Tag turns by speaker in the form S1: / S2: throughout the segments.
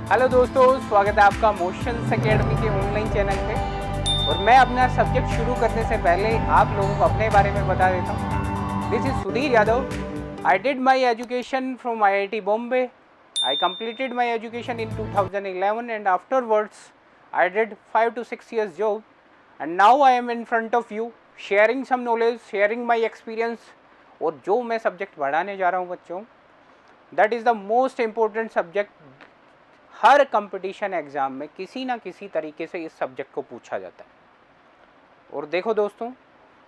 S1: Hello दोस्तों, स्वागत है आपका मोशंस एकेडमी के ऑनलाइन चैनल पे। और मैं अपना सब्जेक्ट शुरू करने से पहले आप लोगों को अपने बारे में बता देता हूँ। This is Sudhir Yadav. I did my education from IIT Bombay. I completed my education in 2011 and afterwards I did 5 to 6 years job and now I am in front of you sharing some knowledge, sharing my experience। और जो मैं subject पढ़ाने जा रहा हूँ बच्चों, that is the most important subject. Her competition exam में किसी ना किसी तरीके से इस सब्जेक्ट को पूछा जाता है। और देखो दोस्तों,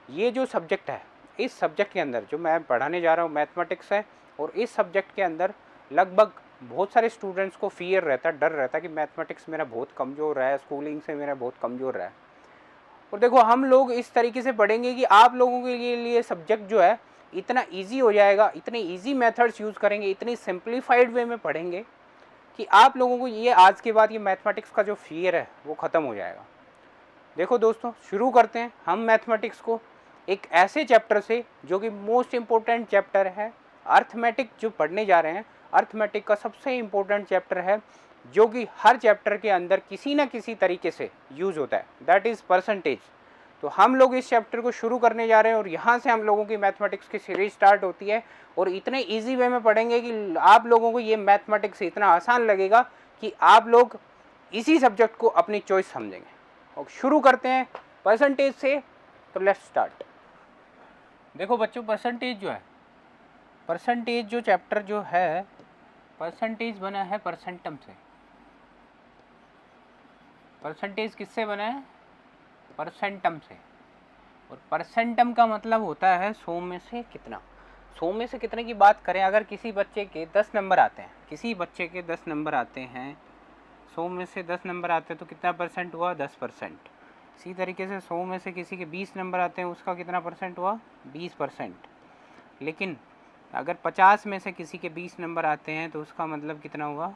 S1: ये जो सब्जेक्ट है, इस सब्जेक्ट के अंदर जो मैं पढ़ाने जा रहा हूँ मैथमेटिक्स है। और इस सब्जेक्ट के अंदर लगभग बहुत सारे स्टूडेंट्स को फियर रहता है, डर रहता है कि मैथमेटिक्स मेरा बहुत कमज़ोर रहा है, स्कूलिंग से मेरा बहुत कमज़ोर रहा है। और देखो, हम लोग इस तरीके से पढ़ेंगे कि आप लोगों के लिए सब्जेक्ट जो है इतना ईजी हो जाएगा, इतने ईजी मेथड्स यूज़ करेंगे, इतनी सिंप्लीफाइड वे में पढ़ेंगे कि आप लोगों को ये आज के बाद ये मैथमेटिक्स का जो फियर है वो ख़त्म हो जाएगा। देखो दोस्तों, शुरू करते हैं हम मैथमेटिक्स को एक ऐसे चैप्टर से जो कि मोस्ट इम्पोर्टेंट चैप्टर है। अर्थमेटिक जो पढ़ने जा रहे हैं, अर्थमेटिक का सबसे इम्पोर्टेंट चैप्टर है जो कि हर चैप्टर के अंदर किसी ना किसी तरीके से यूज़ होता है, दैट इज़ परसेंटेज। तो हम लोग इस चैप्टर को शुरू करने जा रहे हैं और यहाँ से हम लोगों की मैथमेटिक्स की सीरीज स्टार्ट होती है। और इतने इजी वे में पढ़ेंगे कि आप लोगों को ये मैथमेटिक्स इतना आसान लगेगा कि आप लोग इसी सब्जेक्ट को अपनी चॉइस समझेंगे। और शुरू करते हैं परसेंटेज से। तो लेट्स स्टार्ट। देखो बच्चों, परसेंटेज जो है, परसेंटेज जो चैप्टर जो है, परसेंटेज बना है परसेंटम से। परसेंटेज किससे बना है? परसेंटम से। और परसेंटम का मतलब होता है 100 में से कितना। 100 में से कितने की बात करें, अगर किसी बच्चे के 10 नंबर आते हैं, किसी बच्चे के 10 नंबर आते हैं, 100 में से 10 नंबर आते हैं तो कितना परसेंट हुआ? 10%। इसी तरीके से 100 में से किसी के 20 नंबर आते हैं, उसका कितना परसेंट हुआ? 20%। लेकिन अगर 50 में से किसी के 20 नंबर आते हैं तो उसका मतलब कितना हुआ?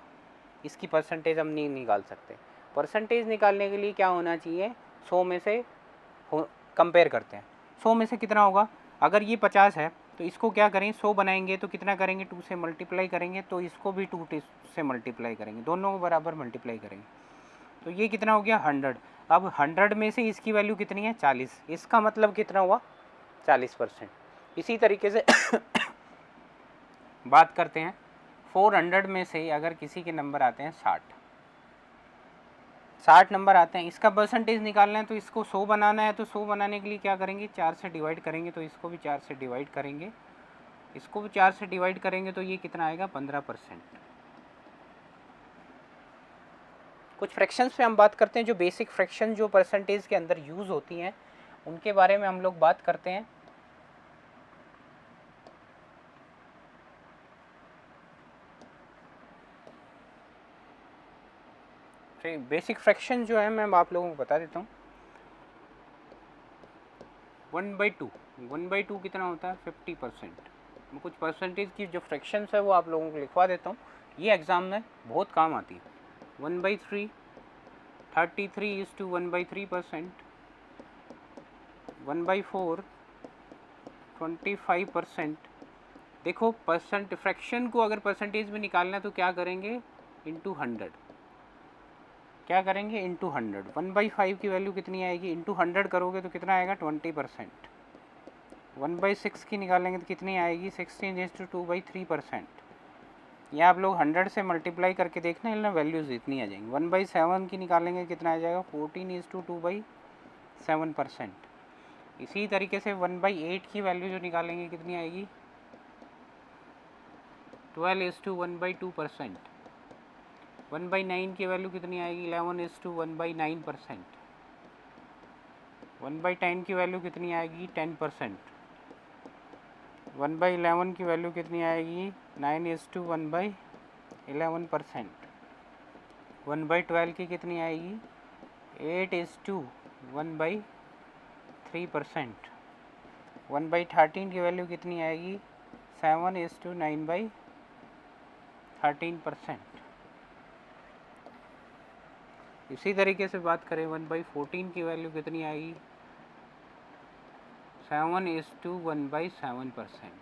S1: इसकी परसेंटेज हम नहीं निकाल सकते। परसेंटेज निकालने के लिए क्या होना चाहिए? 100 में से कंपेयर करते हैं। 100 में से कितना होगा? अगर ये 50 है तो इसको क्या करें? 100 बनाएंगे तो कितना करेंगे? 2 से मल्टीप्लाई करेंगे, तो इसको भी 2 से मल्टीप्लाई करेंगे, दोनों को बराबर मल्टीप्लाई करेंगे। तो ये कितना हो गया? 100। अब 100 में से इसकी वैल्यू कितनी है? 40। इसका मतलब कितना हुआ? 40%। इसी तरीके से बात करते हैं 400 में से अगर किसी के नंबर आते हैं 60 नंबर आते हैं, इसका परसेंटेज निकालना है तो इसको 100 बनाना है। तो 100 बनाने के लिए क्या करेंगे? 4 से डिवाइड करेंगे, तो इसको भी 4 से डिवाइड करेंगे, इसको भी 4 से डिवाइड करेंगे, तो ये कितना आएगा? 15%। कुछ फ्रैक्शंस पे हम बात करते हैं, जो बेसिक फ्रैक्शन जो परसेंटेज के अंदर यूज़ होती हैं उनके बारे में हम लोग बात करते हैं। बेसिक फ्रैक्शन जो है मैं आप लोगों को बता देता हूँ। 1/2, 1/2 कितना होता है? 50%। मैं कुछ परसेंटेज की जो फ्रैक्शंस है वो आप लोगों को लिखवा देता हूँ, ये एग्ज़ाम में बहुत काम आती है। 1/3, 33:1/3%, 1/4, 25%। देखो, परसेंट फ्रैक्शन को अगर परसेंटेज में निकालना है तो क्या करेंगे? इंटू 100। क्या करेंगे? इंटू 100। 1/5 की वैल्यू कितनी आएगी? इंटू 100 करोगे तो कितना आएगा? 20%। 1/6 की निकालेंगे तो कितनी आएगी? 16:2/3%। ये आप लोग 100 से मल्टीप्लाई करके देखना, ना वैल्यूज़ इतनी आ जाएंगी। 1/7 की निकालेंगे कितना आ जाएगा? 14:2/7%। इसी तरीके से 1/8 की वैल्यू जो निकालेंगे कितनी आएगी? 12:1/2%। 1/9 की वैल्यू कितनी आएगी? 11:1/9%। 1/10 की वैल्यू कितनी आएगी? 10%। 1/11 की वैल्यू कितनी आएगी? 9:1/11%। 1/12 की कितनी आएगी? 8:1/3%। 1/13 की वैल्यू कितनी आएगी? 7:9/13%। इसी तरीके से बात करें 1/14 की वैल्यू कितनी आएगी? 7:1/7%।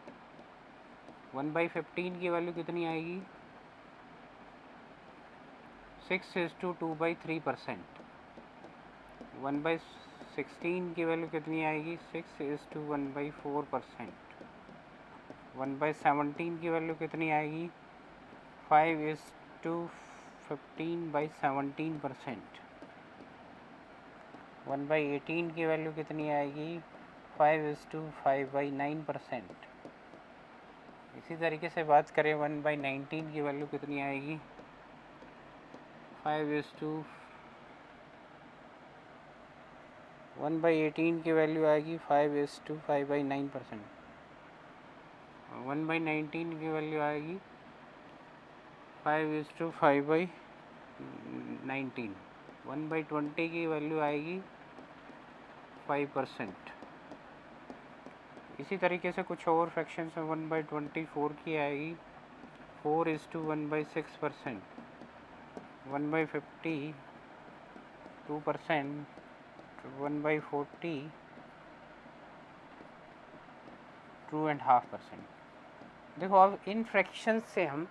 S1: 1/15 की वैल्यू कितनी आएगी? 6:2/3%। 1/16 की वैल्यू कितनी आएगी? 6:1/4%। 1/17 की वैल्यू कितनी आएगी? 5:15/17%। 1/18 की वैल्यू कितनी आएगी? 5:5/9%। इसी तरीके से बात करें 1/19 की वैल्यू कितनी आएगी? 1/18 की वैल्यू आएगी 5:5/9%। 1/19 की वैल्यू आएगी 5:5/19। 1/20 की वैल्यू आएगी 5%। इसी तरीके से कुछ और फ्रैक्शंस में 1/24 की आएगी 4:1/6%। 1/50 2%। 1/40 2.5%। देखो अब इन फ्रैक्शंस से हम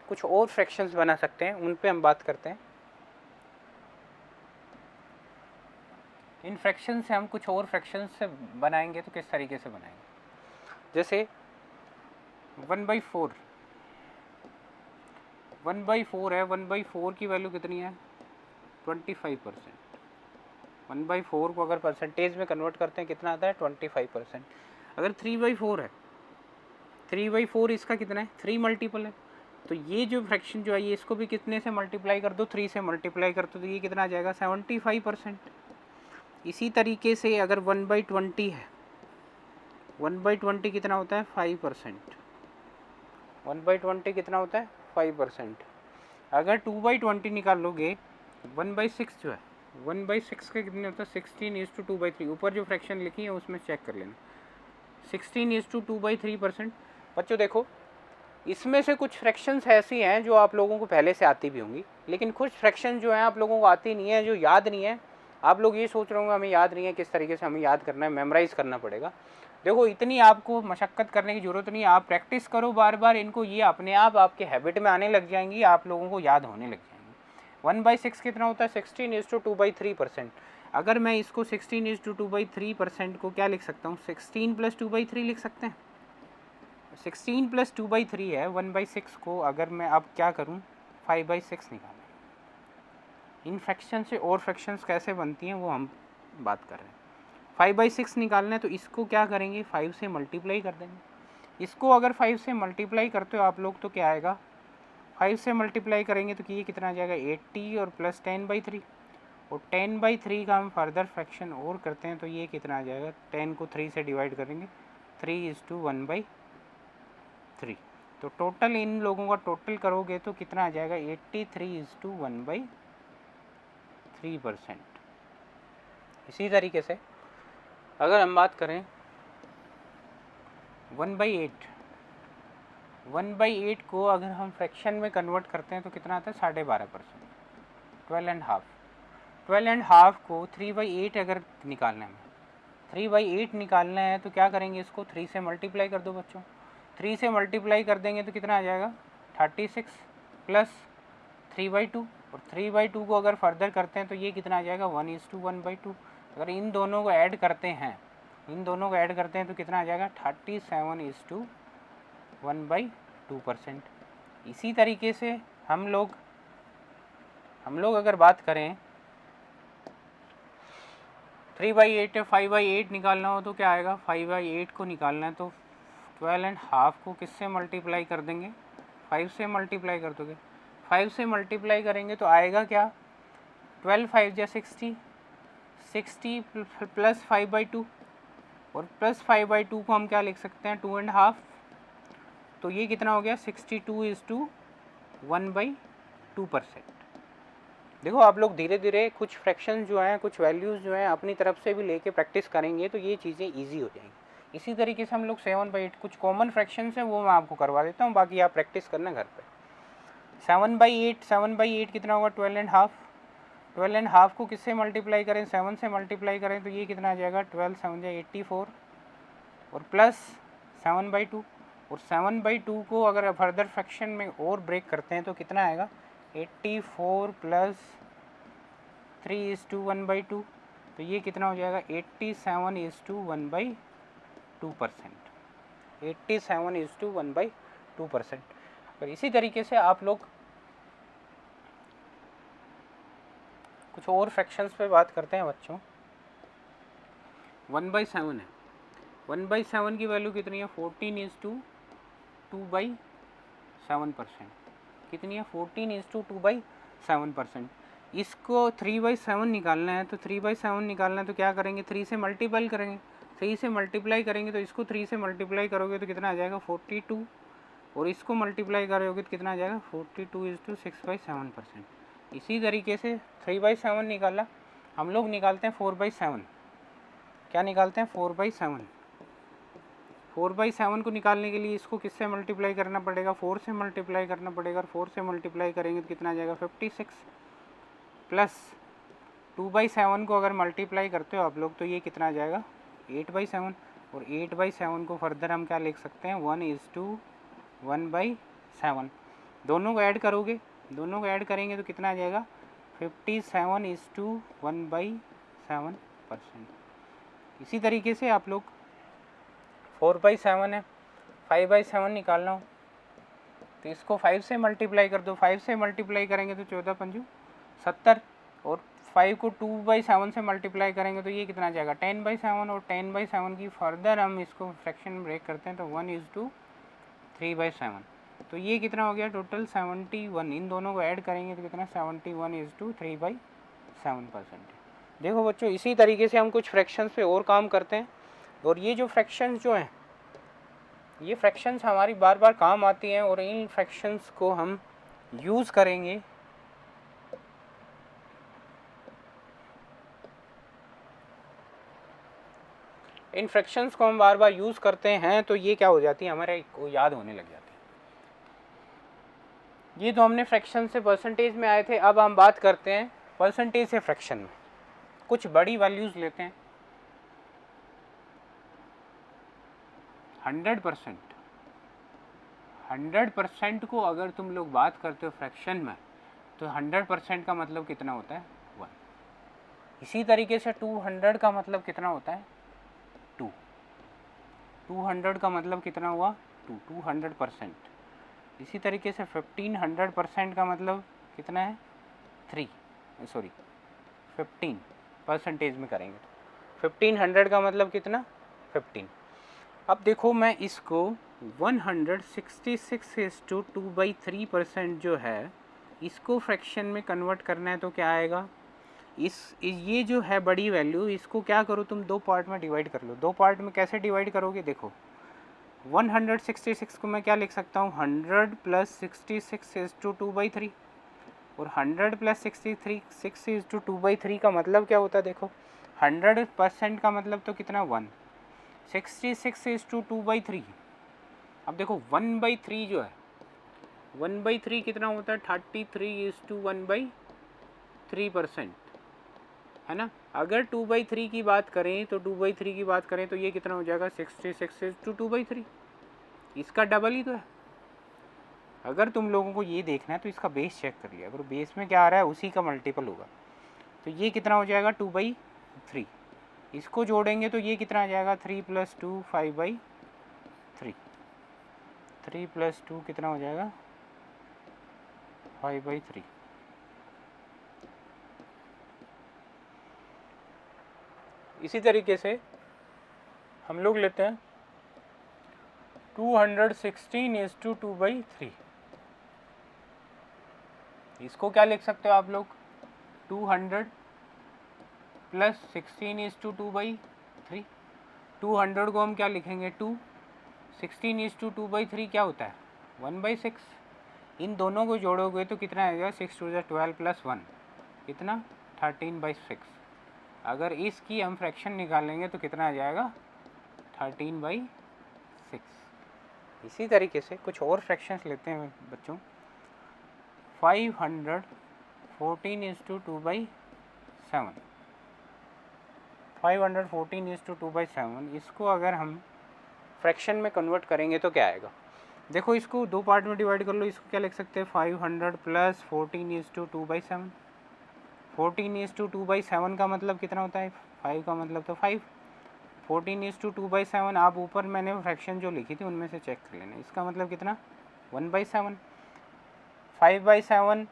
S1: कुछ और फ्रैक्शंस बना सकते हैं, उन पे हम बात करते हैं। इन फ्रैक्शन से हम कुछ और फ्रैक्शंस से बनाएंगे तो किस तरीके से बनाएंगे? जैसे 1/4 है। 1/4 की वैल्यू कितनी है? 25%। 1/4 को अगर परसेंटेज में कन्वर्ट करते हैं कितना आता है? 25%। अगर 3/4 है, 3/4 इसका कितना है? 3 मल्टीपल है। तो ये जो फ्रैक्शन जो है ये इसको भी कितने से मल्टीप्लाई कर दो? 3 से मल्टीप्लाई कर दो तो ये कितना आ जाएगा? 75%। इसी तरीके से अगर 1/20 है, 1/20 कितना होता है? 5%। 1/20 कितना होता है? 5%। अगर 2/20 निकाल लोगे, 1/6 जो है, 1/6 का कितने होता है? 16:2/3। ऊपर जो फ्रैक्शन लिखी है उसमें चेक कर लेना, 16:2/3%। बच्चों देखो, इसमें से कुछ फ्रैक्शंस ऐसी हैं जो आप लोगों को पहले से आती भी होंगी, लेकिन कुछ फ्रैक्शन जो हैं आप लोगों को आती नहीं है, जो याद नहीं है। आप लोग ये सोच रहे होंगे हमें याद नहीं है, किस तरीके से हमें याद करना है, मेमोराइज़ करना पड़ेगा। देखो इतनी आपको मशक्क़त करने की ज़रूरत नहीं है, आप प्रैक्टिस करो बार बार इनको, ये अपने आप आपके हैबिट में आने लग जाएंगी, आप लोगों को याद होने लग जाएंगी। 1/6 कितना होता है? 16:2/3%। अगर मैं इसको 16:2/3% को क्या लिख सकता हूँ? 16 + 2/3 लिख सकते हैं। 16 + 2/3 है। 1/6 को अगर मैं अब क्या करूँ? 5/6 निकालें। इन फ्रैक्शन से और फ्रैक्शंस कैसे बनती हैं वो हम बात कर रहे हैं। 5/6 निकालना है तो इसको क्या करेंगे? 5 से मल्टीप्लाई कर देंगे। इसको अगर 5 से मल्टीप्लाई करते हो आप लोग तो क्या आएगा? 5 से मल्टीप्लाई करेंगे तो ये कितना आ जाएगा? 80 और प्लस 10/3। और 10/3 का हम फर्दर फ्रैक्शन और करते हैं तो ये कितना आ जाएगा? 10 को 3 से डिवाइड करेंगे, 3:1/3। तो टोटल इन लोगों का टोटल करोगे तो कितना आ जाएगा? 83:1/3%। इसी तरीके से अगर हम बात करें 1/8, 1/8 को अगर हम फ्रैक्शन में कन्वर्ट करते हैं तो कितना आता है? 12.5%। 12.5 12.5 को 3/8 अगर निकालना है, 3/8 निकालना है तो क्या करेंगे? इसको 3 से मल्टीप्लाई कर दो बच्चों। 3 से मल्टीप्लाई कर देंगे तो कितना आ जाएगा? 36 प्लस 3/2। और 3/2 को अगर फर्दर करते हैं तो ये कितना आ जाएगा? 1:1/2। अगर इन दोनों को ऐड करते हैं, तो कितना आ जाएगा? 37:1/2%। इसी तरीके से हम लोग अगर बात करें 3/8 या 5/8 निकालना हो तो क्या आएगा? 5/8 को निकालना है तो 12.5 को किससे मल्टीप्लाई कर देंगे? 5 से मल्टीप्लाई कर दोगे। 5 से मल्टीप्लाई करेंगे तो आएगा क्या? 12 5 या 60, 60 प्लस 5/2। और प्लस 5/2 को हम क्या लिख सकते हैं? 2.5। तो ये कितना हो गया? 62:1/2%। देखो आप लोग धीरे धीरे कुछ फ्रैक्शन जो हैं, कुछ वैल्यूज़ जो हैं अपनी तरफ से भी लेके प्रैक्टिस करेंगे तो ये चीज़ें ईजी हो जाएंगी। इसी तरीके से हम लोग 7/8 कुछ कॉमन फ्रैक्शंस हैं वो मैं आपको करवा देता हूँ, बाकी आप प्रैक्टिस करना घर पे। 7/8 कितना होगा? 12.5। 12.5 को किससे मल्टीप्लाई करें? 7 से मल्टीप्लाई करें तो ये कितना आ जाएगा? 12 7 84 और प्लस 7/2। और 7/2 को अगर फर्दर फ्रैक्शन में और ब्रेक करते हैं तो कितना आएगा? 84 प्लस 3:1/2, तो ये कितना हो जाएगा 87:1/2%, 87:1/2%। और इसी तरीके से आप लोग कुछ और फ्रैक्शंस पे बात करते हैं बच्चों। 1/7 है, 1/7 की वैल्यू कितनी है 14:2/7%, कितनी है 14:2/7%। इसको 3/7 निकालना है, तो 3/7 निकालना है तो क्या करेंगे 3 से मल्टीप्लाई करेंगे, 3 से मल्टीप्लाई करेंगे तो इसको 3 से मल्टीप्लाई करोगे तो कितना आ जाएगा 42, और इसको मल्टीप्लाई करोगे तो कितना आ जाएगा 42:6/7%। इसी तरीके से 3/7 निकाला, हम लोग निकालते हैं 4/7। क्या निकालते हैं 4/7। 4/7 को निकालने के लिए इसको किससे मल्टीप्लाई करना पड़ेगा 4 से मल्टीप्लाई करना पड़ेगा, और 4 से मल्टीप्लाई करेंगे तो कितना आ जाएगा 56, प्लस 2/7 को अगर मल्टीप्लाई करते हो आप लोग तो ये कितना आ जाएगा 8/7, और 8/7 को फर्दर हम क्या लिख सकते हैं 1:1/7। दोनों को ऐड करोगे, दोनों को ऐड करेंगे तो कितना आ जाएगा 57:1/7%। इसी तरीके से आप लोग 4/7 है, 5/7 निकालना हो तो इसको 5 से मल्टीप्लाई कर दो, 5 से मल्टीप्लाई करेंगे तो 14×5 = 70, और 5 को 2/7 से मल्टीप्लाई करेंगे तो ये कितना आ जाएगा 10/7, और 10/7 की फर्दर हम इसको फ्रैक्शन में ब्रेक करते हैं तो 1:3/7, तो ये कितना हो गया टोटल 71। इन दोनों को ऐड करेंगे तो कितना 71:3/7%। देखो बच्चों इसी तरीके से हम कुछ फ्रैक्शंस पे और काम करते हैं, और ये जो फ्रैक्शंस जो हैं ये फ्रैक्शंस हमारी बार बार काम आती हैं, और इन फ्रैक्शंस को हम यूज़ करेंगे इन फ्रैक्शंस को हम बार बार यूज़ करते हैं तो ये क्या हो जाती है हमारे को याद होने लग जाती है। ये तो हमने फ्रैक्शन से परसेंटेज में आए थे, अब हम बात करते हैं परसेंटेज से फ्रैक्शन में। कुछ बड़ी वैल्यूज़ लेते हैं 100%। 100% को अगर तुम लोग बात करते हो फ्रैक्शन में तो 100% का मतलब कितना होता है 1। इसी तरीके से 200 का मतलब कितना होता है 2। 200 का मतलब कितना हुआ 2, 200%। इसी तरीके से 1500% का मतलब कितना है 3, सॉरी 15 परसेंटेज में करेंगे तो 1500 का मतलब कितना 15। अब देखो मैं इसको 166:2/3% जो है इसको फ्रैक्शन में कन्वर्ट करना है तो क्या आएगा ये जो है बड़ी वैल्यू इसको क्या करो तुम दो पार्ट में डिवाइड कर लो। दो पार्ट में कैसे डिवाइड करोगे देखो 166 को मैं क्या लिख सकता हूँ 100 + 66:2/3, और 100 + 66:2/3 का मतलब क्या होता है देखो 100% का मतलब तो कितना 1, 66:2/3। अब देखो 1/3 जो है 1/3 कितना होता है 33:1/3%, है ना। अगर 2/3 की बात करें तो 2/3 की बात करें तो ये कितना हो जाएगा 66:2/3, इसका डबल ही तो है। अगर तुम लोगों को ये देखना है तो इसका बेस चेक कर लिया, अगर बेस में क्या आ रहा है उसी का मल्टीपल होगा तो ये कितना हो जाएगा 2/3। इसको जोड़ेंगे तो ये कितना आ जाएगा 3 + 2 5/3, 3 + 2 कितना हो जाएगा 5/3। इसी तरीके से हम लोग लेते हैं 216:2/3। इसको क्या लिख सकते हो आप लोग 200 + 16:2/3। 200 को हम क्या लिखेंगे 2, 16:2/3 क्या होता है 1/6। इन दोनों को जोड़ोगे तो कितना आएगा 6 × 2 = 12 + 1 कितना 13/6। अगर इसकी हम फ्रैक्शन निकालेंगे तो कितना आ जाएगा 13/6। इसी तरीके से कुछ और फ्रैक्शंस लेते हैं बच्चों 514:2/7। 514:2/7 इसको अगर हम फ्रैक्शन में कन्वर्ट करेंगे तो क्या आएगा देखो इसको दो पार्ट में डिवाइड कर लो, इसको क्या लिख सकते हैं 500 प्लस 14:2/7। 14:2/7 का मतलब कितना होता है, 5 का मतलब तो 5। 14:2/7 आप ऊपर मैंने फ्रैक्शन जो लिखी थी उनमें से चेक कर लेना, इसका मतलब कितना 1/7। 5/7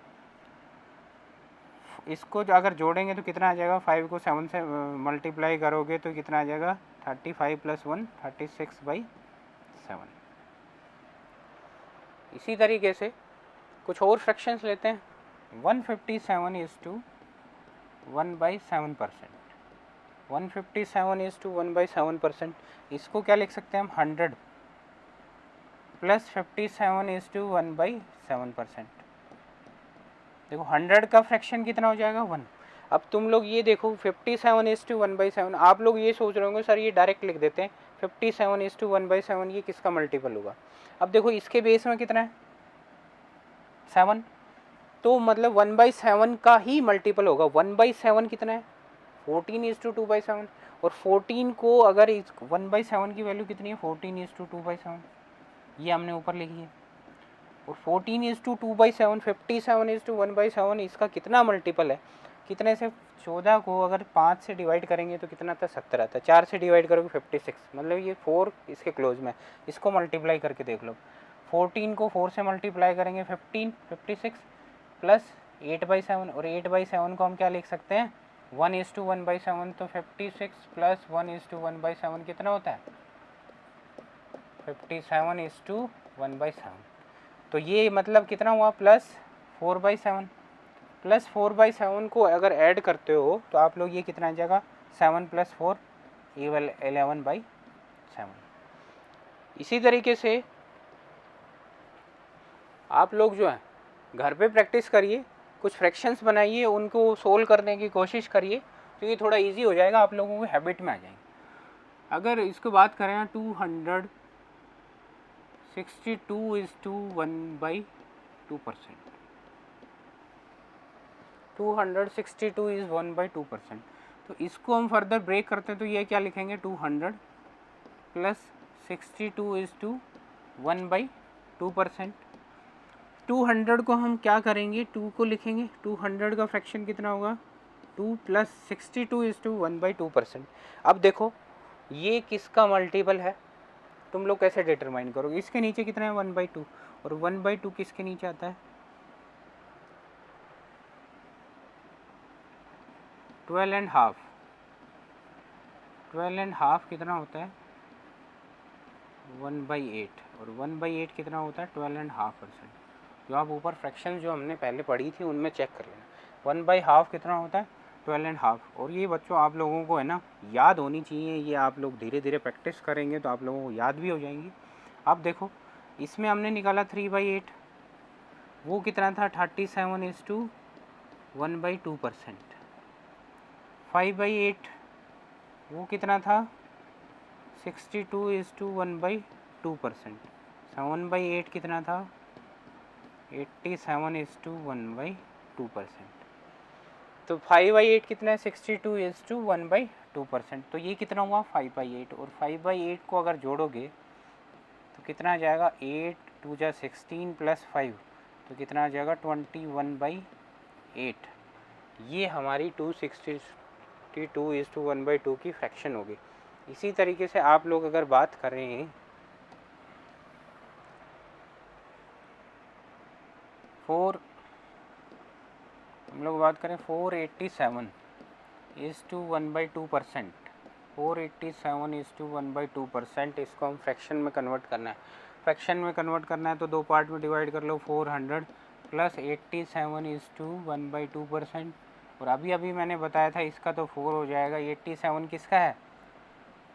S1: इसको जो अगर जोड़ेंगे तो कितना आ जाएगा, 5 को 7 से मल्टीप्लाई करोगे तो कितना आ जाएगा 35 + 1 36/7। इसी तरीके से कुछ और फ्रैक्शंस लेते हैं। 157:1/7%। 157:1/7%, इसको क्या लिख सकते हैं हम 100 + 57:1/7%। देखो 100 का फ्रैक्शन कितना हो जाएगा 1। अब तुम लोग ये देखो 57:1/7, आप लोग ये सोच रहे होंगे सर ये डायरेक्ट लिख देते हैं 57:1/7, ये किसका मल्टीपल होगा। अब देखो इसके बेस में कितना है 7, तो मतलब 1/7 का ही मल्टीपल होगा। 1/7 कितना है 14:2/7, और 14 को अगर 1/7 की वैल्यू कितनी है 14:2/7, ये हमने ऊपर लिखी है। और 14:2/7 57:1/7 इसका कितना मल्टीपल है, कितने से 14 को अगर 5 से डिवाइड करेंगे तो कितना आता है 17 आता है, 4 से डिवाइड करोगे 56, मतलब ये 4 इसके क्लोज में। इसको मल्टीप्लाई करके देख लो, 14 को 4 से मल्टीप्लाई करेंगे 56 प्लस 8/7, और 8/7 को हम क्या लिख सकते हैं 1:1/7, तो 56 + 1:1/7 कितना होता है 57:1/7। तो ये मतलब कितना हुआ +4/7। +4/7 को अगर ऐड करते हो तो आप लोग ये कितना आ जाएगा 7 + 4 11/7। इसी तरीके से आप लोग जो है घर पे प्रैक्टिस करिए, कुछ फ्रैक्शंस बनाइए, उनको सोल्व करने की कोशिश करिए, तो ये थोड़ा इजी हो जाएगा, आप लोगों को हैबिट में आ जाएंगे। अगर इसको बात करें 262:1/2%, 262 तो इसको हम फर्दर ब्रेक करते हैं तो ये क्या लिखेंगे 200 + 62:1/2%। 200 को हम क्या करेंगे 2 को लिखेंगे, 200 का फ्रैक्शन कितना होगा 2 + 62:1/2%। अब देखो ये किसका मल्टीपल है, तुम लोग कैसे डिटरमाइन करोगे, इसके नीचे कितना है 1/2, और 1/2 किसके नीचे आता है 12.5। 12.5 कितना होता है 1/8, और 1/8 कितना होता है 12.5%। जो आप ऊपर फ्रैक्शन जो हमने पहले पढ़ी थी उनमें चेक कर लेना, 1/2 कितना होता है 12.5। और ये बच्चों आप लोगों को है ना याद होनी चाहिए, ये आप लोग धीरे धीरे प्रैक्टिस करेंगे तो आप लोगों को याद भी हो जाएंगी। अब देखो इसमें हमने निकाला 3/8, वो कितना था 37:1/2%। 5/8 वो कितना था 62:1/2%। 7/8 कितना था 87:1/2%। तो 5/8 कितना है 62:1/2%, तो ये कितना हुआ 5/8, और 5/8 को अगर जोड़ोगे तो कितना आ जाएगा 8 2 जा 16 + 5, तो कितना आ जाएगा 21/8। ये हमारी 262:1/2 की फ्रैक्शन होगी। इसी तरीके से आप लोग अगर बात करें 4, हम लोग बात करें 487:1/2%। 487:1/2%, इसको हम फ्रैक्शन में कन्वर्ट करना है। फ्रैक्शन में कन्वर्ट करना है तो दो पार्ट में डिवाइड कर लो, 400 + 87:1/2%, और अभी अभी मैंने बताया था इसका तो 4 हो जाएगा। 87 किसका है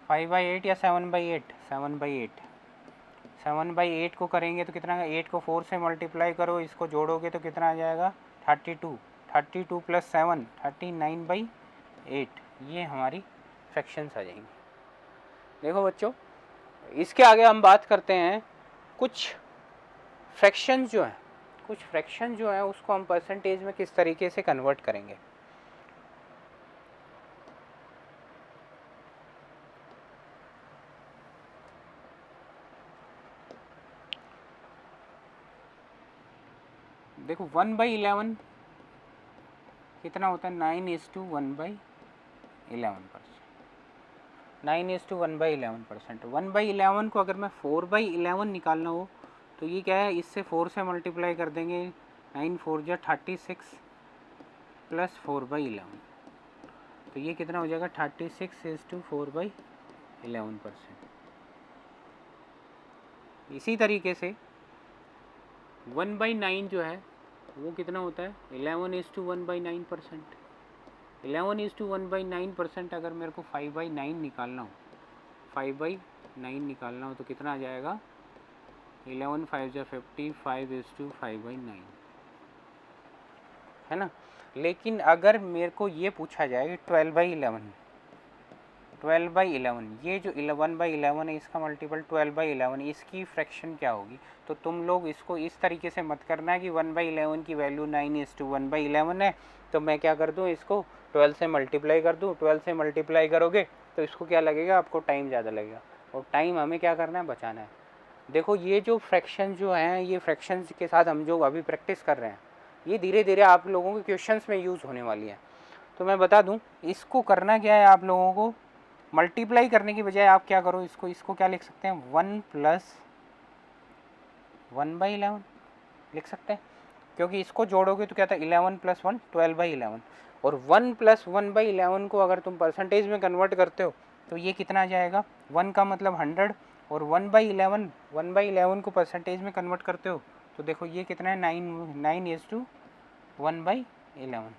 S1: 5/8 या 7/8, 7/8। 7/8 को करेंगे तो कितना, 8 को 4 से मल्टीप्लाई करो, इसको जोड़ोगे तो कितना आ जाएगा 32। 32 + 7 39/8, ये हमारी फ्रैक्शंस आ जाएंगी। देखो बच्चों इसके आगे हम बात करते हैं कुछ फ्रैक्शंस जो हैं, कुछ फ्रैक्शन जो हैं उसको हम परसेंटेज में किस तरीके से कन्वर्ट करेंगे। देखो 1/11 कितना होता है, 9:1/11%। 9:1/11%। 1/11 को अगर मैं 4/11 निकालना हो तो ये क्या है, इससे 4 से मल्टीप्लाई कर देंगे, 9 4 जा 36 प्लस 4/11, तो ये कितना हो जाएगा 36:4/11%। इसी तरीके से 1/9 जो है वो कितना होता है, 11:1/9%। 11:1/9% अगर मेरे को 5/9 निकालना हो, 5/9 निकालना हो तो कितना आ जाएगा, 11 5 जा 50, 5:5/9, है ना। लेकिन अगर मेरे को ये पूछा जाए कि 12/11, 12/11 ये जो 1/11 है इसका मल्टीपल 12/11, इसकी फ्रैक्शन क्या होगी, तो तुम लोग इसको इस तरीके से मत करना कि 1/11 की वैल्यू 9:1/11 है, तो मैं क्या कर दूँ, इसको 12 से मल्टीप्लाई कर दूँ। 12 से मल्टीप्लाई करोगे तो इसको क्या लगेगा, आपको टाइम ज़्यादा लगेगा, और टाइम हमें क्या करना है, बचाना है। देखो ये जो फ्रैक्शन जो हैं, ये फ्रैक्शंस के साथ हम जो अभी प्रैक्टिस कर रहे हैं, ये धीरे धीरे आप लोगों के क्वेश्चंस में यूज़ होने वाली है। तो मैं बता दूं, इसको करना क्या है, आप लोगों को मल्टीप्लाई करने की बजाय आप क्या करो, इसको क्या लिख सकते हैं, 1 + 1/11 लिख सकते हैं, क्योंकि इसको जोड़ोगे तो क्या था, 11 + 1 12/11, और 1 + 1/11 को अगर तुम परसेंटेज में कन्वर्ट करते हो तो ये कितना आ जाएगा, 1 का मतलब 100, और 1/11 को परसेंटेज में कन्वर्ट करते हो तो देखो ये कितना है, 9:1/11,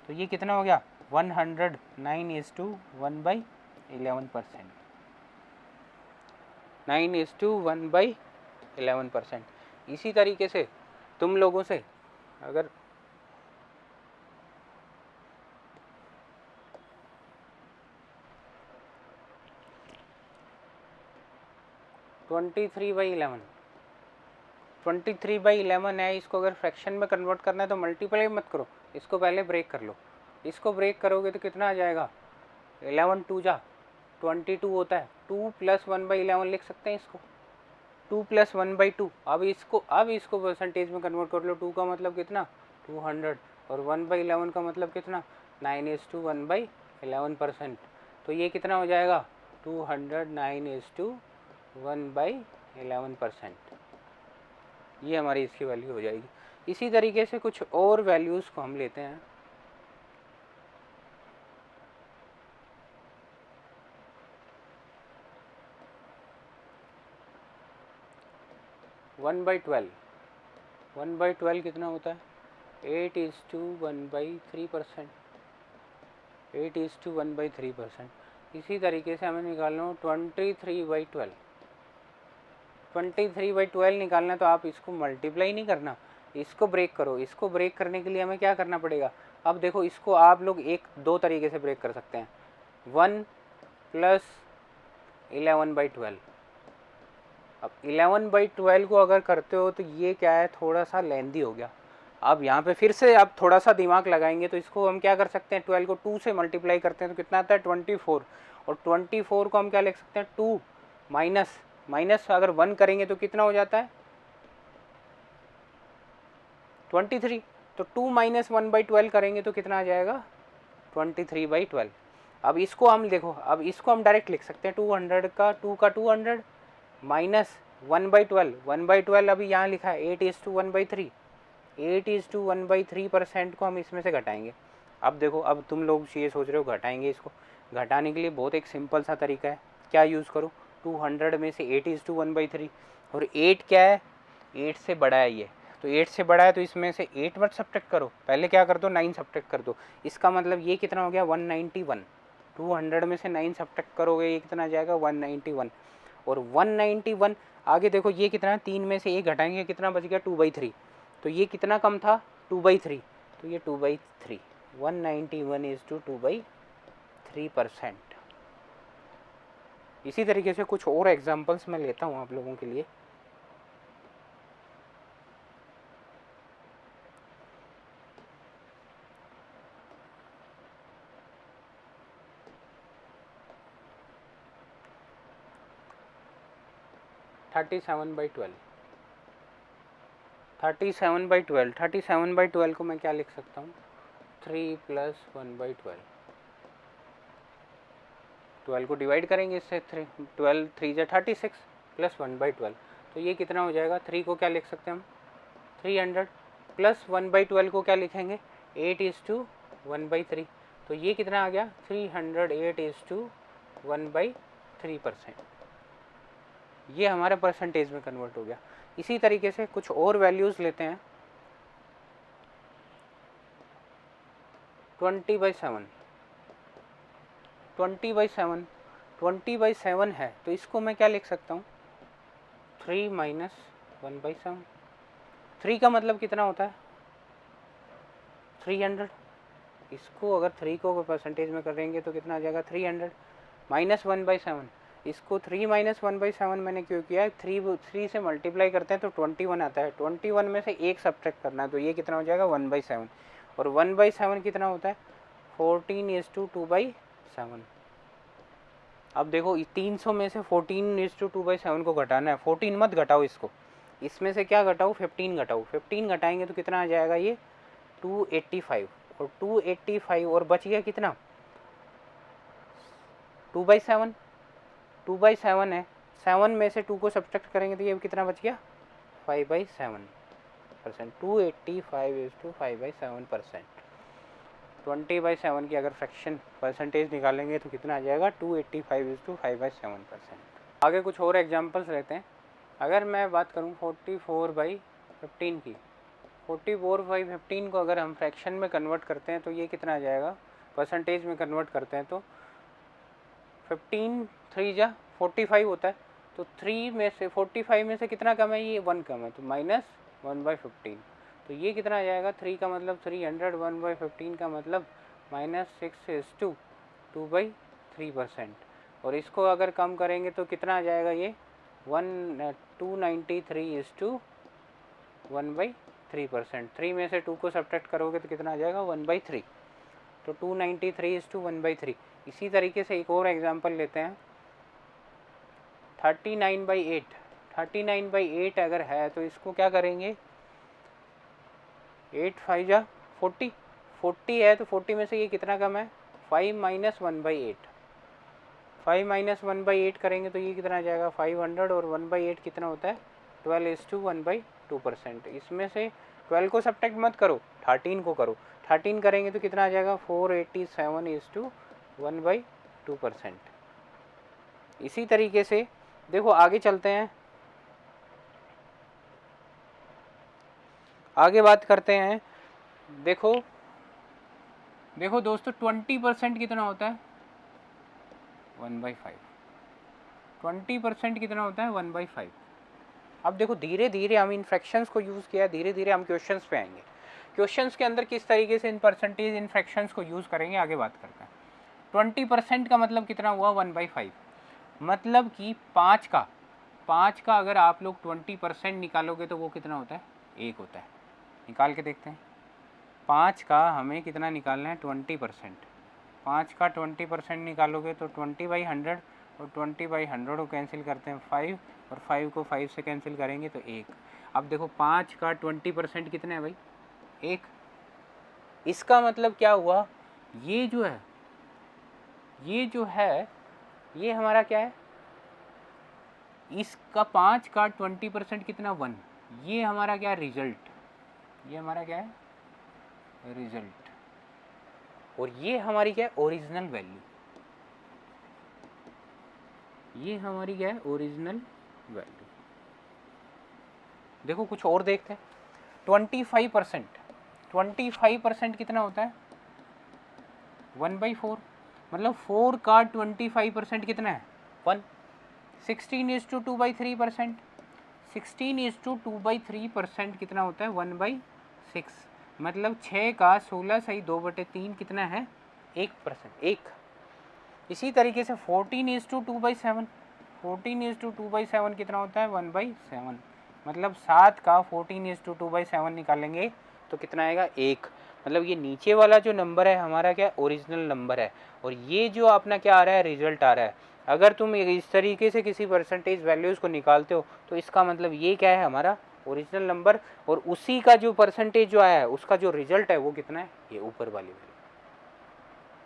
S1: तो ये कितना हो गया, 109:1/11%, 9:1/11%। इसी तरीके से तुम लोगों से अगर 23/11 है, इसको अगर फ्रैक्शन में कन्वर्ट करना है तो मल्टीप्लाई मत करो, इसको पहले ब्रेक कर लो। इसको ब्रेक करोगे तो कितना आ जाएगा, 11 2 जा 22 होता है, 2 + 1/11 लिख सकते हैं इसको, 2 + 1/2। अब इसको परसेंटेज में कन्वर्ट कर लो, 2 का मतलब कितना, 200, और 1/11 का मतलब कितना, 9:1/11%, तो ये कितना हो जाएगा, 209:1/11%, ये हमारी इसकी वैल्यू हो जाएगी। इसी तरीके से कुछ और वैल्यूज़ को हम लेते हैं, 1/12, 1/12 कितना होता है, 8:1/3%, 8:1/3%। इसी तरीके से हमें निकालना हो 23/12, 23/12 निकालना, तो आप इसको मल्टीप्लाई नहीं करना, इसको ब्रेक करो। इसको ब्रेक करने के लिए हमें क्या करना पड़ेगा, अब देखो इसको आप लोग एक दो तरीके से ब्रेक कर सकते हैं, 1 + 11/12। अब 11/12 को अगर करते हो तो ये क्या है, थोड़ा सा लेंदी हो गया। अब यहाँ पे फिर से आप थोड़ा सा दिमाग लगाएंगे तो इसको हम क्या कर सकते हैं, 12 को 2 से मल्टीप्लाई करते हैं तो कितना आता है, 24, और 24 को हम क्या लिख सकते हैं, 2 माइनस अगर 1 करेंगे तो कितना हो जाता है, 23, तो 2 - 1/12 करेंगे तो कितना आ जाएगा, 23/12। अब इसको हम देखो, अब इसको हम डायरेक्ट लिख सकते हैं, 200 का 2 का 200 माइनस 1/12, 1/12 अभी यहाँ लिखा है 8:1/3, 8:1/3% को हम इसमें से घटाएंगे। अब देखो, अब तुम लोग ये सोच रहे हो घटाएंगे, इसको घटाने के लिए बहुत एक सिंपल सा तरीका है, क्या यूज़ करो, 200 में से 8:1/3, और 8 क्या है, 8 से बड़ा है ये, तो 8 से बड़ा है तो इसमें से 8 मत सब्ट्रैक्ट करो, पहले क्या कर दो, 9 सब्ट्रैक्ट कर दो। इसका मतलब ये कितना हो गया, 191, 200 में से 9 सब्ट्रैक्ट करोगे ये कितना आ जाएगा, 191, और 191 आगे देखो ये कितना है, 3 में से 1 घटाएंगे कितना बच गया, 2/3, तो ये कितना कम था, 2/3, तो ये 2/3, 191:2/3%। इसी तरीके से कुछ और एग्जांपल्स मैं लेता हूँ आप लोगों के लिए। 37/12, 37/12 को मैं क्या लिख सकता हूँ, 3 + 1/12, 12 को डिवाइड करेंगे इससे, 12 3 × 36 + 1/12, तो ये कितना हो जाएगा, 3 को क्या लिख सकते हैं हम, 300 + 1/12 को क्या लिखेंगे, 8:1/3, तो ये कितना आ गया, 308:1/3%। ये हमारा परसेंटेज में कन्वर्ट हो गया। इसी तरीके से कुछ और वैल्यूज़ लेते हैं, 20/7, 20/7, 20/7 है, तो इसको मैं क्या लिख सकता हूँ, 3 - 1/7, 3 का मतलब कितना होता है, 300, इसको अगर 3 को परसेंटेज में करेंगे तो कितना आ जाएगा, 300 - 1/7, इसको 3 - 1/7 मैंने क्यों किया है, 3 से मल्टीप्लाई करते हैं तो 21 आता है, 21 में से 1 सब्ट्रैक्ट करना है, तो ये कितना हो जाएगा, 1/7, और 1/7 कितना होता है, 14:2/7। अब देखो 300 में से 14:2/7 को घटाना है, 14 मत घटाओ इसको, इसमें से क्या घटाओ, 15 घटाओ, 15 घटाएंगे तो कितना आ जाएगा, ये 285, और 285 और बच गया कितना, 2/7, 2/7 है, 7 में से 2 को सब्ट्रैक्ट करेंगे तो ये कितना बच गया, 5/7%, 285:5/7%। 20/7 की अगर फ्रैक्शन परसेंटेज निकालेंगे तो कितना आ जाएगा, 285:5/7%। आगे कुछ और एग्जांपल्स लेते हैं। अगर मैं बात करूं 44/15 की, 44/15 को अगर हम फ्रैक्शन में कन्वर्ट करते हैं तो ये कितना आ जाएगा, परसेंटेज में कन्वर्ट करते हैं तो 15 3 × 45 होता है, तो 3 में से 45 में से कितना कम है, ये 1 कम है, तो -1/15, तो ये कितना आ जाएगा, 3 का मतलब 300, 1/15 का मतलब -6:2/3%, और इसको अगर कम करेंगे तो कितना आ जाएगा, ये 293:1/3%, 3 में से 2 को सब्ट्रैक्ट करोगे तो कितना आ जाएगा, 1/3, तो 293:1/3। इसी तरीके से एक और एग्जांपल लेते हैं, 39/8, 39/8 अगर है तो इसको क्या करेंगे, 8 5 × 40, 40 है तो 40 में से ये कितना कम है, 5 - 1/8, 5 - 1/8 करेंगे तो ये कितना आ जाएगा, 500, और 1/8 कितना होता है, 12:1/2%। इसमें से 12 को सब्ट्रैक्ट मत करो, 13 को करो, 13 करेंगे तो कितना आ जाएगा, 487:1/2%। इसी तरीके से देखो आगे चलते हैं, आगे बात करते हैं, देखो दोस्तों 20% कितना होता है, 1/5, 20% कितना होता है, 1/5। अब देखो धीरे धीरे हम इन फ्रैक्शंस को यूज़ किया, धीरे धीरे हम क्वेश्चंस पे आएंगे, क्वेश्चंस के अंदर किस तरीके से इन परसेंटेज इन फ्रैक्शंस को यूज़ करेंगे, आगे बात करते हैं। 20% का मतलब कितना हुआ, 1/5, मतलब कि 5 का अगर आप लोग 20% निकालोगे तो वो कितना होता है, 1 होता है। निकाल के देखते हैं, 5 का हमें कितना निकालना है, 20%, 5 का 20% निकालोगे तो 20/100, और 20/100 को कैंसिल करते हैं 5, और 5 को 5 से कैंसिल करेंगे तो 1। अब देखो 5 का 20% कितना है भाई, 1। इसका मतलब क्या हुआ, ये जो है ये हमारा क्या है, इसका 5 का 20% कितना, 1, ये हमारा क्या, रिजल्ट, ये हमारा क्या है, रिजल्ट, और ये हमारी क्या है, ओरिजिनल वैल्यू, ये हमारी क्या है, ओरिजिनल वैल्यू। देखो कुछ और देखते हैं, 25%, 25% कितना होता है, 1/4, मतलब 4 का 25% कितना है, 1। 16:2/3%, 16:2/3% कितना होता है, 1/6, मतलब 6 का 16 सही 2/3 कितना है, 1%, 1। इसी तरीके से 14:2/7, 14:2/7 कितना होता है, 1/7, मतलब 7 का 14:2/7 निकालेंगे तो कितना आएगा, 1। मतलब ये नीचे वाला जो नंबर है हमारा क्या, ओरिजिनल नंबर है, और ये जो अपना क्या आ रहा है, रिजल्ट आ रहा है। अगर तुम इस तरीके से किसी परसेंटेज वैल्यूज़ को निकालते हो तो इसका मतलब ये क्या है, हमारा ओरिजिनल नंबर, और उसी का जो परसेंटेज जो आया है उसका जो रिजल्ट है वो कितना है, ये ऊपर वाली वैल्यू।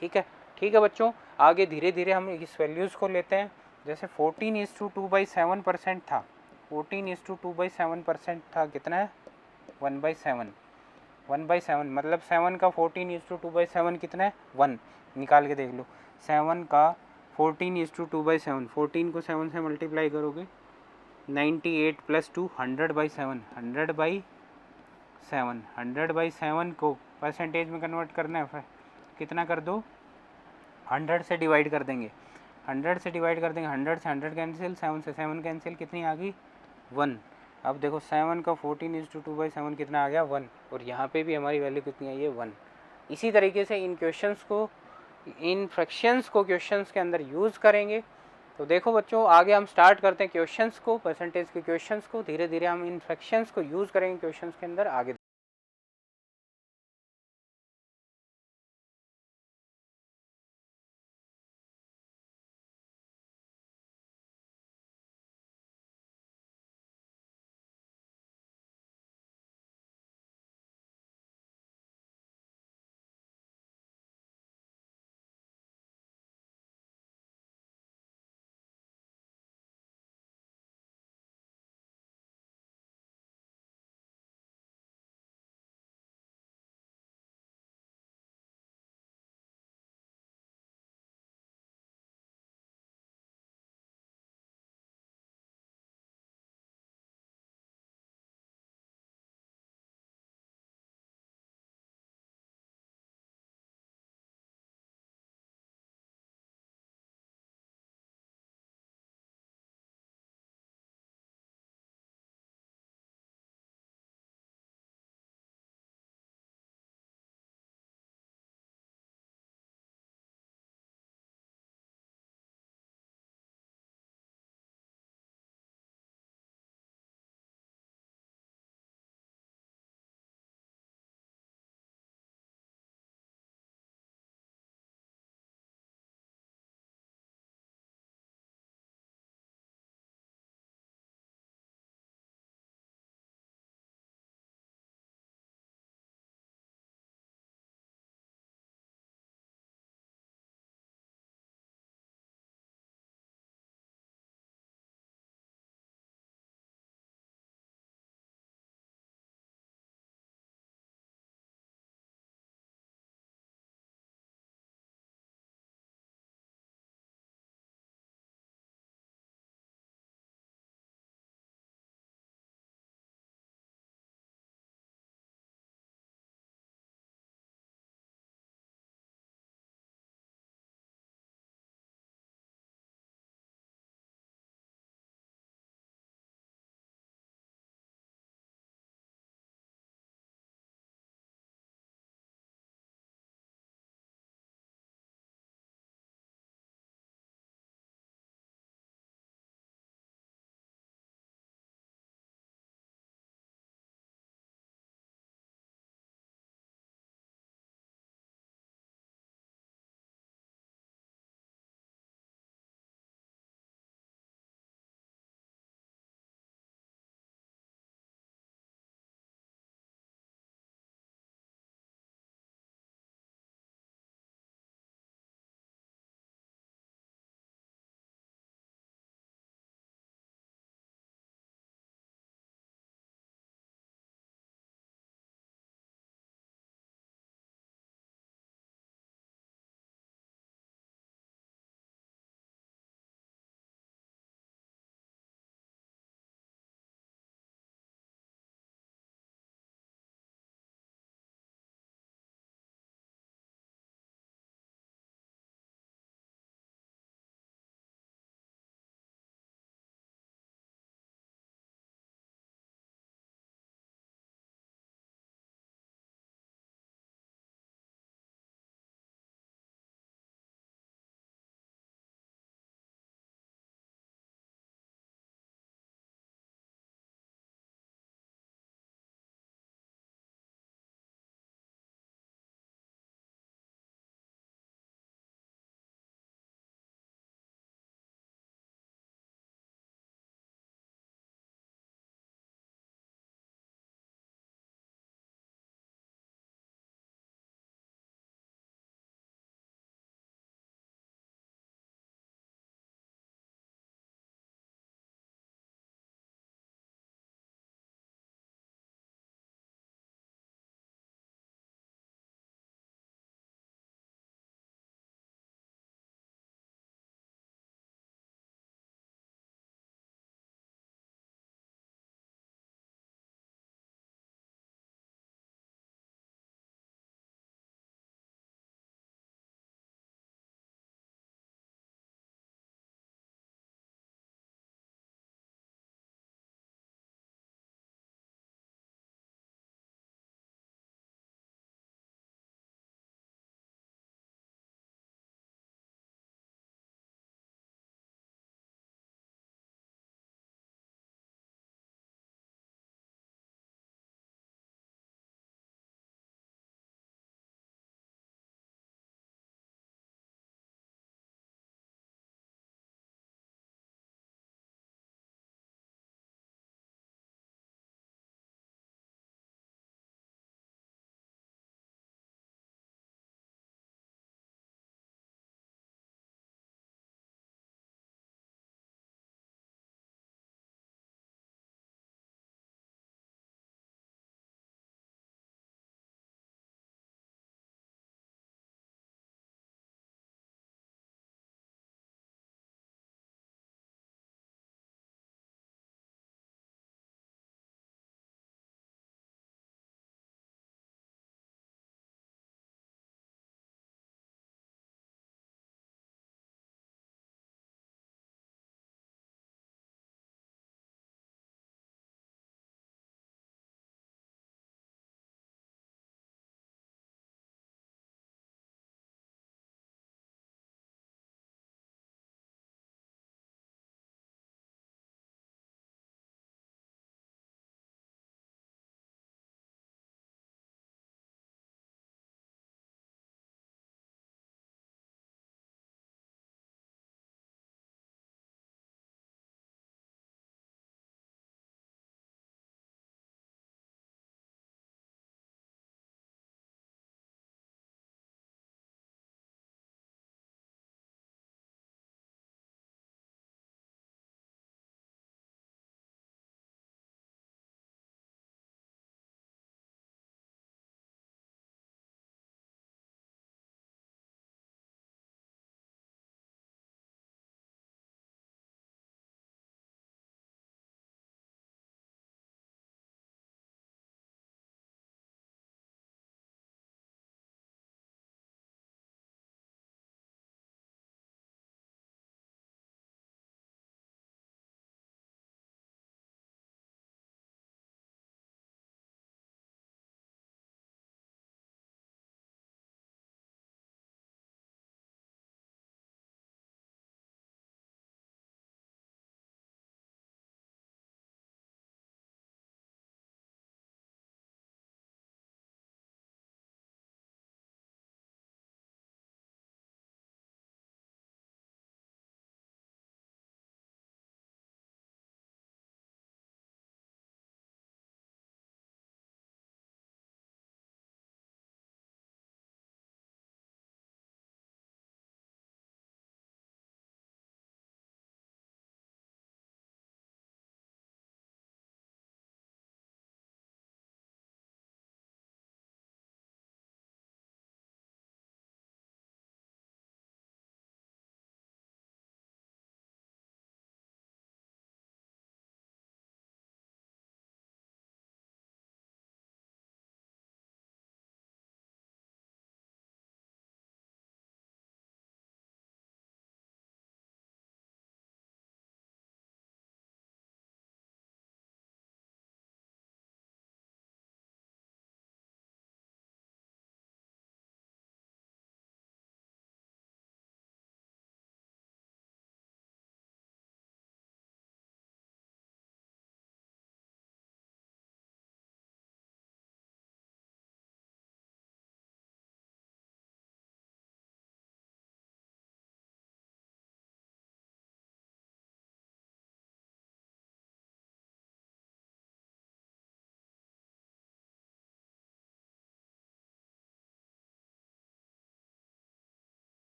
S1: ठीक है, ठीक है बच्चों, आगे धीरे धीरे हम इस वैल्यूज़ को लेते हैं। जैसे 14:2/7% था, 14:2/7% था, कितना है 1/7, 1/7 मतलब 7 का 14:2/7 कितना है 1, निकाल के देख लो। 7 का 14:2/7, 14 को 7 से मल्टीप्लाई करोगे 98 + 2 100/7, 100/7, 100/7 को परसेंटेज में कन्वर्ट करना है, फिर कितना कर दो 100 से डिवाइड कर देंगे, 100 से डिवाइड कर देंगे, 100 से 100 कैंसिल, 7 से 7 कैंसिल, कितनी आ गई 1। अब देखो 7 का 14:2/7 कितना आ गया 1, और यहाँ पे भी हमारी वैल्यू कितनी आई है 1। इसी तरीके से इन क्वेश्चंस को, इन फ्रैक्शंस को क्वेश्चंस के अंदर यूज़ करेंगे। तो देखो बच्चों, आगे हम स्टार्ट करते हैं क्वेश्चंस को, परसेंटेज के क्वेश्चंस को। धीरे धीरे हम इन फ्रैक्शंस को यूज़ करेंगे क्वेश्चंस के अंदर, आगे